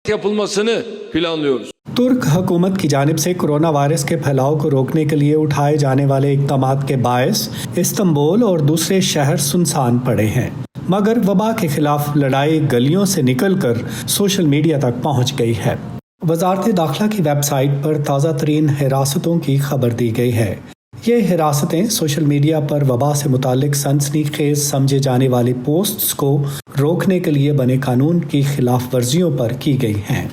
yapılmasını planlıyoruz. तुर्क हुकूमत की जानिब से कोरोना वायरस के फैलाव को रोकने के लिए उठाए जाने वाले इक़दामात के बायस इस्तांबुल और दूसरे शहर सुनसान पड़े हैं, मगर वबा के खिलाफ लड़ाई गलियों से निकलकर सोशल मीडिया तक पहुंच गई है। वजारत दाखिला की वेबसाइट पर ताज़ा तरीन हिरासतों की खबर दी गई है। ये हिरासतें सोशल मीडिया पर वबा से मुतालिक सनसनीखेज समझे जाने वाली पोस्ट्स को रोकने के लिए बने कानून की खिलाफ वर्जियों पर की गई हैं।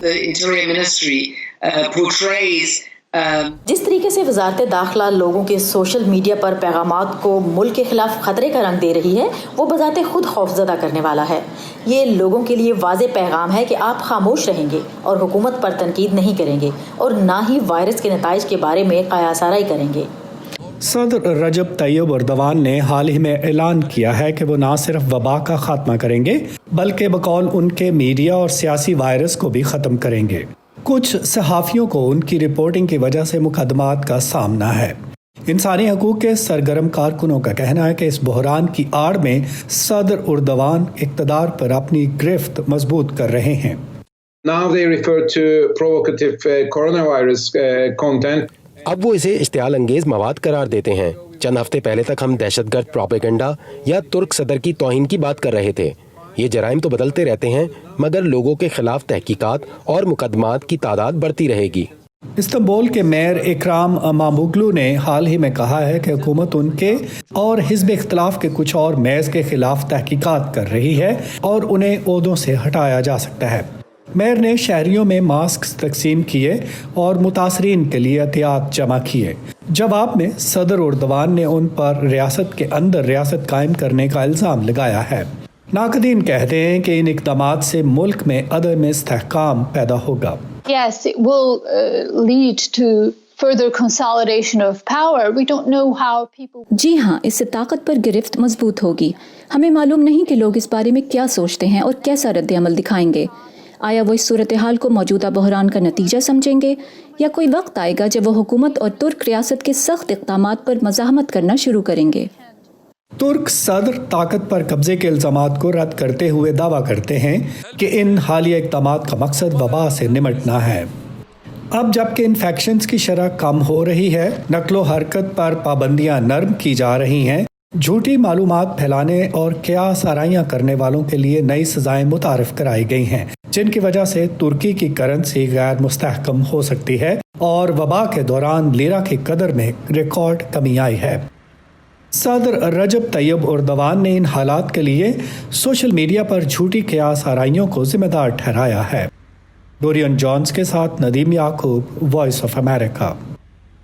जिस तरीके से वजारत दाखिला लोगों के सोशल मीडिया पर पैगामात को मुल्क के खिलाफ खतरे का रंग दे रही है, वो बजाते खुद खौफजदा करने वाला है। ये लोगों के लिए वाज़े पैगाम है कि आप खामोश रहेंगे और हुकूमत पर तनकीद नहीं करेंगे और ना ही वायरस के नताइज के बारे में क़यासाराई करेंगे। सदर रजब तैयब एर्दोगान ने हाल ही में ऐलान किया है कि वो न सिर्फ वबा का खात्मा करेंगे बल्कि बकौल उनके मीडिया और सियासी वायरस को भी ख़त्म करेंगे। कुछ सहाफ़ियों को उनकी रिपोर्टिंग की वजह से मुकदमात का सामना है। इंसानी हकूक़ के सरगर्म कारकुनों का कहना है कि इस बहरान की आड़ में सदर एर्दोगान इक़्तिदार पर अपनी गिरफ्त मजबूत कर रहे हैं। Now they refer to provocative coronavirus content. अब वो इसे इश्तियाल अंगेज मवाद करार देते हैं। चंद हफ्ते पहले तक हम दहशतगर्द प्रोपेगेंडा या तुर्क सदर की तौहीन की बात कर रहे थे। ये जराइम तो बदलते रहते हैं, मगर लोगों के खिलाफ तहकीकात और मुकदमात की तादाद बढ़ती रहेगी। इस्तांबुल के मेयर इकराम इमामोग्लू ने हाल ही में कहा है कि हुकूमत उनके और हिज़्ब इख्तिलाफ के कुछ और मेयर्स के खिलाफ तहकीकात कर रही है और उन्हें ओहदों से हटाया जा सकता है। मेयर ने शहरियों में मास्क तकसीम किए और मुतासरीन के लिए एहतियात जमा किए। जवाब में सदर एर्दोगान ने उन पर रियासत के अंदर रियासत कायम करने का इल्ज़ाम लगाया है। नाक़दीन कहते हैं कि इन इक़दामात से मुल्क में अदम इस्तेहकाम पैदा होगा। Yes, it will lead to further consolidation of power. We don't know how people. जी हाँ, इससे ताकत पर गिरफ्त मजबूत होगी। हमें मालूम नहीं कि लोग इस बारे में क्या सोचते हैं और कैसा रद्द-ए-अमल दिखाएंगे। आया वो इस सूरत हाल को मौजूदा बहरान का नतीजा समझेंगे या कोई वक्त आएगा जब वो हुकूमत और तुर्क रियासत के सख्त इक़दामात पर मज़ाहमत करना शुरू करेंगे। तुर्क सदर ताकत पर कब्जे के इल्ज़ामात को रद्द करते हुए दावा करते हैं कि इन हालिया इक़दामात का मकसद वबा से निमटना है। अब जबकि इन्फेक्शंस की शरह कम हो रही है, नक्लो हरकत पर पाबंदियां नरम की जा रही हैं, झूठी मालूमात फैलाने और क़यास आराइयाँ करने वालों के लिए नई सज़ाएं मुतारफ़ कराई गई हैं, जिनकी वजह से तुर्की की करेंसी गैर मुस्तहकम हो सकती है और वबा के दौरान लीरा की कदर में रिकॉर्ड कमी आई है। सदर रजब तैयब एर्दोगान ने इन हालात के लिए सोशल मीडिया पर झूठी क़यास आराइयों को जिम्मेदार ठहराया है। डोरियन जॉन्स के साथ नदीम याकूब, वॉइस ऑफ अमेरिका।